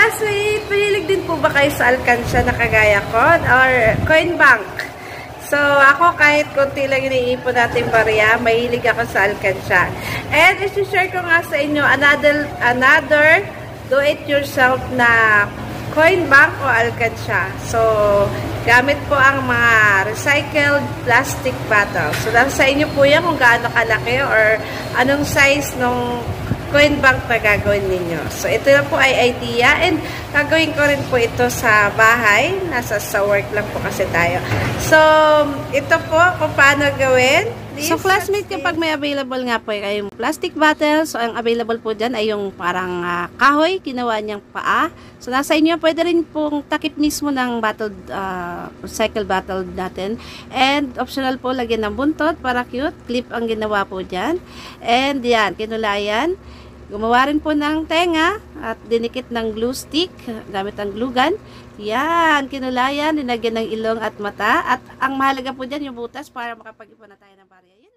classmate, mahilig din po ba kayo sa alkansya na kagaya ko? Or coin bank? So, ako kahit konti lang iniipon natin barya, mahilig ako sa alkansya. And isi-share ko nga sa inyo another do-it-yourself na coin bank o alkansya. So, gamit po ang mga recycled plastic bottles. So, nasa inyo po yan kung gaano kalaki or anong size nung coin bank na gagawin ninyo. So, ito na po ay idea and gagawin ko rin po ito sa bahay. Sa work lang po kasi tayo. So, ito po kung paano gawin. So, classmate, kapag may available nga po yung plastic bottle, so ang available po dyan ay yung parang kahoy, ginawa niyang paa. So, nasa inyo, pwede rin pong takip mismo ng bottle, recycle bottle natin. And, optional po, lagyan ng buntot para cute. Clip ang ginawa po dyan. And, yan, kinulayan. Gumawa rin po ng tenga at dinikit ng glue stick gamit ang glue gun. Yan, kinulayan, linagyan ng ilong at mata. At ang mahalaga po dyan yung butas para makapag-ipon na tayo ng barya.